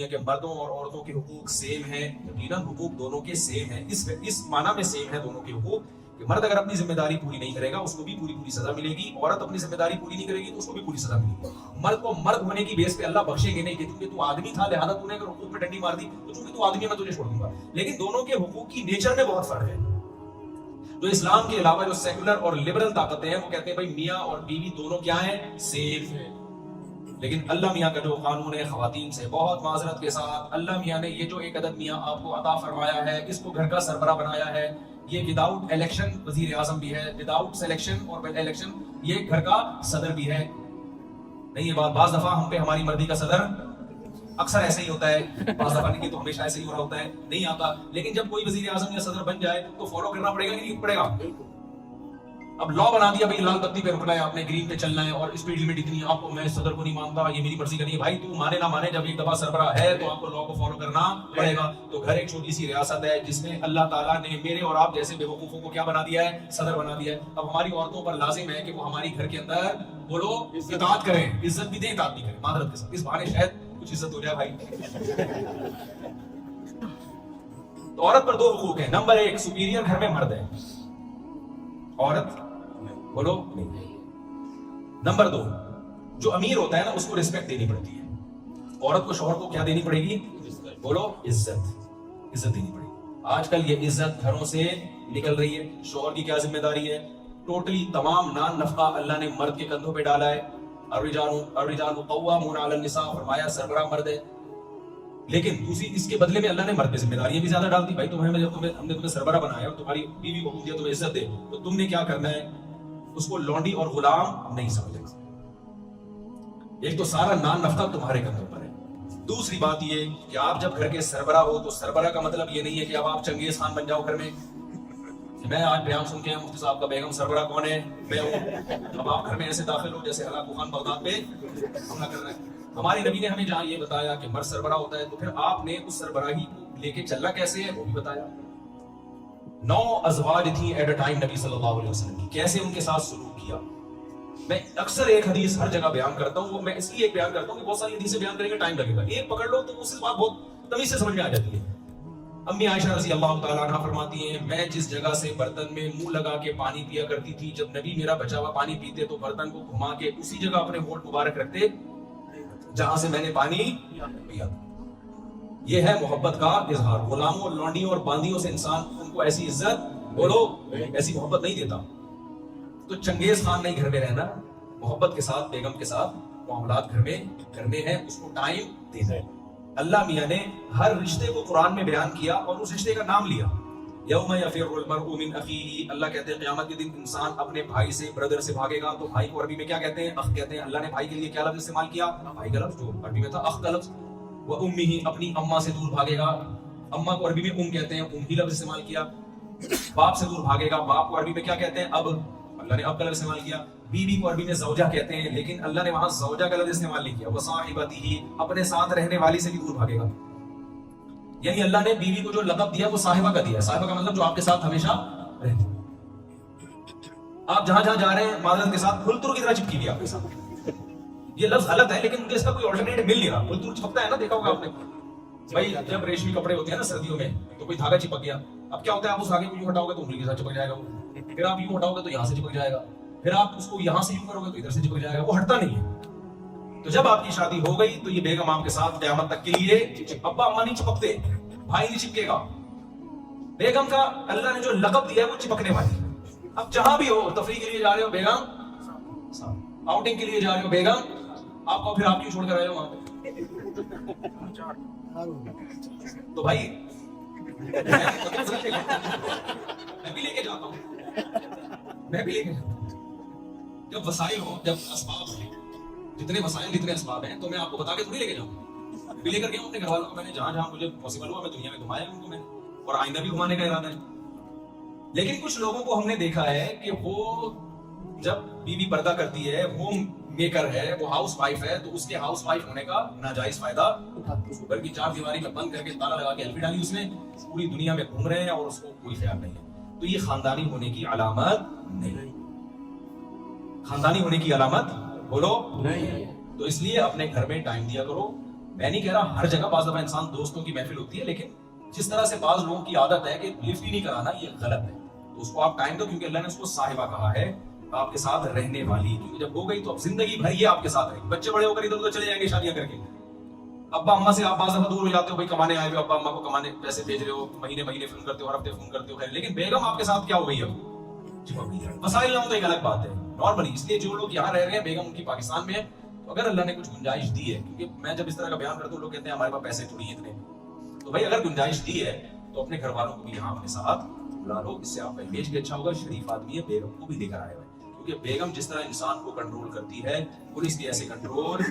ہیں کہ مردوں اور عورتوں کے حقوق سیم ہیں، یقیناً حقوق دونوں کے سیم ہیں، اس معنی میں سیم ہے دونوں کے حقوق کہ مرد اگر اپنی ذمہ داری پوری نہیں کرے گا اس کو بھی پوری سزا ملے گی، عورت اپنی ذمہ داری پوری نہیں کرے گی تو اس کو بھی پوری سزا ملے گی۔ مرد کو مرد ہونے کی بیس پہ اللہ بخشیں گے نہیں کہ کیونکہ تو آدمی تھا لہذا تو نے اگر حقوق میں ڈنڈی مار دی تو چونکہ تو آدمی ہے میں تجھے چھوڑ دوں گا، لیکن دونوں کے حقوق کی نیچر میں بہت فرق ہے۔ تو اسلام کے علاوہ جو سیکولر اور لبرل طاقتیں ہیں وہ کہتے ہیں بھائی میاں اور بیوی دونوں کیا ہیں؟ سیف ہیں۔ لیکن اللہ میاں کا جو قانون ہے خواتین سے، بہت معذرت کے ساتھ اللہ میاں نے یہ جو ایک عدد میاں آپ کو عطا فرمایا ہے، اس کو گھر کا سربراہ بنایا ہے، یہ وداؤٹ الیکشن وزیر اعظم بھی ہے، وداؤٹ سلیکشن اور ود الیکشن یہ گھر کا صدر بھی ہے۔ نہیں، یہ بات بعض دفعہ ہم پہ ہماری مرضی کا صدر اکثر ایسے ہی ہوتا ہے، بعض دفعہ نہیں تو ہمیشہ ایسے ہی ہو رہا ہوتا ہے، نہیں آتا، لیکن جب کوئی وزیر اعظم یا صدر بن جائے تو فالو کرنا پڑے گا کہ نہیں پڑے گا؟ اب لا بنا دیا بھائی لال بتی پہ رکنا ہے، آپ نے گرین پہ چلنا ہے اور اسپیڈ لمٹ اتنی ہے، آپ کو میں صدر کو نہیں مانتا، یہ میری مرضی کا نہیں ہے، بھائی تو مانے نہ مانے جب ایک دفعہ سربراہ ہے تو آپ کو لا کو فالو کرنا پڑے گا۔ تو گھر ایک چھوٹی سی ریاست ہے جس میں اللہ تعالیٰ نے میرے اور آپ جیسے بے وقوفوں کو کیا بنا دیا ہے؟ صدر بنا دیا ہے۔ اب ہماری عورتوں پر لازم ہے کہ وہ ہماری گھر کے اندر بولو اطاعت کریں، عزت بھی دیں، اطاعت بھی کریں، معذرت کے ساتھ، اس بہانے شاید کچھ عزت ہو جائے بھائی۔ تو عورت پر دو حقوق ہیں، نمبر ایک سپیریئر گھر میں مرد ہے، عورت بولو نہیں۔ نمبر دو جو امیر ہوتا ہے نا اس کو رسپیکٹ دینی پڑتی ہے، عورت کو شوہر کو کیا دینی پڑے گی؟ بولو عزت دینی پڑے گی۔ آج کل یہ عزت گھروں سے نکل رہی ہے۔ شوہر کی کیا ذمہ داری ہے؟ ٹوٹلی تمام نان نفقہ اللہ نے مرد کے کندھوں پہ ڈالا ہے، الرجال قوامون علی النساء فرمایا سربراہ مرد ہے، لیکن دوسری اس کے بدلے میں اللہ نے مرد پہ ذمہ داریاں بھی زیادہ ڈال دی۔ بھائی ہم نے تمہیں سربراہ بنایا اور تمہاری بیوی کو حکم دیا تمہیں عزت دے، تو تم نے کیا کرنا ہے؟ اس کو لونڈی اور غلام نہیں سمجھنا۔ ایک تو سارا نان نفقہ تمہارے کندھوں پر ہے، دوسری بات یہ کہ آپ جب گھر کے سربراہ ہو تو سربراہ کا مطلب یہ نہیں ہے کہ اب آپ چنگیز خان بن جاؤ گھر میں، میں آج بیان سن کے ہیں مفتی صاحب کا بیگم سربراہ کون ہے؟ میں ہوں۔ اب آپ گھر میں ایسے داخل ہو جیسے ہلاکو خان بغداد پہ حملہ کر رہے ہیں۔ ہمارے نبی نے ہمیں جہاں یہ بتایا کہ مرد سربراہ ہوتا ہے تو پھر آپ نے اس سربراہی کو لے کے چلنا کیسے ہے وہ بھی بتایا۔ 9 ازواج تھیں ایٹ اے ٹائم نبی صلی اللہ علیہ وسلم کی، کیسے ان کے ساتھ سلوک کیا۔ میں اکثر ایک حدیث ہر جگہ بیان کرتا ہوں، وہ میں اس لیے ایک بیان کرتا ہوں کہ بہت ساری حدیثیں بیان کریں گے ٹائم لگے گا، ایک پکڑ لو تو اس بات بہت تمیز سے سمجھ میں آ جاتی ہے۔ امی عائشہ رضی اللہ تعالیٰ عنہ فرماتی ہیں میں جس جگہ سے برتن میں منہ لگا کے پانی پیا کرتی تھی، جب نبی میرا بچا ہوا پانی پیتے تو برتن کو گھما کے اسی جگہ اپنے ہونٹ مبارک رکھتے جہاں سے میں نے پانی پیا۔ یہ ہے محبت کا اظہار۔ غلاموں، لونڈیوں اور باندیوں سے انسان ان کو ایسی عزت بولو ایسی محبت نہیں دیتا۔ تو چنگیز خان نہیں گھر میں رہنا، محبت کے ساتھ بیگم کے ساتھ معاملات گھر میں کرنے ہیں، اس کو ٹائم دینا ہے۔ اللہ میاں نے ہر رشتے کو قرآن میں بیان کیا اور اس رشتے کا نام لیا۔ یوم یفر المرء من اخیہ، اللہ کہتے ہیں قیامت کے دن انسان اپنے بھائی سے، برادر سے بھاگے گا۔ تو بھائی کو عربی میں کیا کہتے ہیں؟ اخ کہتے ہیں۔ اللہ نے بھائی کے لیے کیا لفظ استعمال کیا؟ بھائی کا لفظ، جو عربی میں تھا اخ کا لفظ۔ وہ امہ، اپنی اماں سے دور بھاگے گا، اماں کو عربی میں ام کہتے ہیں، ام ہی لفظ استعمال کیا۔ باپ سے دور بھاگے گا، باپ کو عربی میں کیا کہتے ہیں؟ اب، اللہ نے اب کا لفظ استعمال کیا۔ بیوی کو عربی میں زوجہ کہتے ہیں، لیکن اللہ نے وہاں زوجہ کا لفظ استعمال نہیں کیا۔ وصاحبتہ، اپنے ساتھ رہنے والی سے بھی دور بھاگے گا، یعنی اللہ نے بیوی کو جو لقب دیا وہ صاحبہ کا دیا۔ صاحبہ کا مطلب جو آپ کے ساتھ ہمیشہ رہتی۔ آپ جہاں جہاں جا رہے ہیں معذرت کے ساتھ پھلتر کی طرح چپکی ہوئی آپ کے ساتھ، یہ لفظ غلط ہے لیکن مجھے اس کا کوئی آلٹرنیٹ مل نہیں رہا۔ پھلتر چپکتا ہے نا، دیکھا ہوگا آپ نے بھائی، جب ریشمی کپڑے ہوتے ہیں نا سردیوں میں تو کوئی دھاگا چپک گیا، اب کیا ہوتا ہے آپ اس دھاگے کو یوں ہٹاؤ گے تو انگلی کے ساتھ چپک جائے گا وہ، پھر آپ یوں ہٹاؤ گے تو یہاں سے چپک جائے گا، پھر آپ اس کو یہاں سے یوں کرو گے تو ادھر سے چپک جائے گا، وہ ہٹتا نہیں ہے۔ تو جب آپ کی شادی ہو گئی تو یہ بیگم آپ کے ساتھ قیامت تک کے لیے، ابا اما نہیں چپکتے، بھائی نہیں چپکے گا، بیگم کا اللہ نے جو لقب دیا ہے وہ چپکنے والی۔ اب جہاں بھی ہو، تفریح کے لیے جا رہے ہو بیگم، آؤٹنگ کے لیے جا رہے ہو بیگم، آپ کو پھر آپ کیوں چھوڑ کر آئے ہو وہاں پہ؟ تو بھائی میں بھی لے کے جاتا ہوں، میں بھی لے کے جاتا ہوں۔ جب وسائل ہو، جب اسباب ہو، جتنے وسائل جتنے اسباب ہیں تو میں آپ کو بتا کے تھوڑی لے کے جاؤں، بھی لے کر کے اپنے گھر والوں کو میں نے جہاں جہاں مجھے پاسبل ہوا میں دنیا میں گھمایا ان کو میں نے، اور آئندہ بھی گھمانے کا ارادہ ہے۔ لیکن کچھ لوگوں کو ہم نے دیکھا ہے کہ وہ جب بیوی پردہ کرتی ہے، ہوم میکر ہے، وہ ہاؤس وائف ہے، تو اس کے ہاؤس وائف ہونے کا ناجائز فائدہ اٹھاتے، اس کو گھر کی چار دیواری میں بند کر کے تالا لگا کے ایلفی ڈالی اس میں، پوری دنیا میں گھوم رہے ہیں اور اس کو کوئی خیال نہیں ہے۔ تو یہ خاندانی ہونے کی علامت نہیں، خاندانی ہونے کی علامت بولو نہیں۔ تو اس لیے اپنے گھر میں ٹائم دیا کرو، میں نہیں کہہ رہا ہر جگہ، بعض دفعہ انسان دوستوں کی محفل ہوتی ہے، لیکن جس طرح سے بعض لوگوں کی عادت ہے کہ لفٹ ہی نہیں کرانا، یہ غلط ہے. تو اس کو آپ ٹائم دو، کیونکہ اللہ نے اس کو صاحبہ کہا ہے، آپ کے ساتھ رہنے والی، کیونکہ جب ہو گئی تو اب زندگی بھر یہ آپ کے ساتھ رہے گی. بچے بڑے ہو کر ادھر ادھر چلے جائیں گے شادیاں کر کے، ابا اما سے آپ بعض دفعہ دور ہو جاتے ہو، بھائی کمانے آئے ہوئے، ابا اما کو کمانے پیسے بھیج رہے ہو، مہینے مہینے فون کرتے ہو، ہر ہفتے فون کرتے ہو، خیر، لیکن بیگم آپ کے ساتھ کیا ہو گئی اب؟ چپک گئی ہے. مسائل نہ ہو تو ایک الگ بات ہے نارملی. اس لیے جو لوگ یہاں رہ رہے ہیں، بیگم ان کی پاکستان میں ہے، تو اگر اللہ نے کچھ گنجائش دی ہے، کیونکہ میں جب اس طرح کا بیان کرتا ہوں لوگ کہتے ہیں ہمارے پاس پیسے تھوڑی ہیں اتنے، تو بھائی اگر گنجائش دی ہے تو اپنے گھر والوں کو بھی یہاں اپنے ساتھ بلا لو، اس سے آپ کا امیج بھی اچھا ہوگا. شریف آدمی ہے، بیگم کو بھی لے کر آئے ہوئے، کیونکہ بیگم جس طرح انسان کو کنٹرول کرتی ہے، پولیس بھی ایسے کنٹرول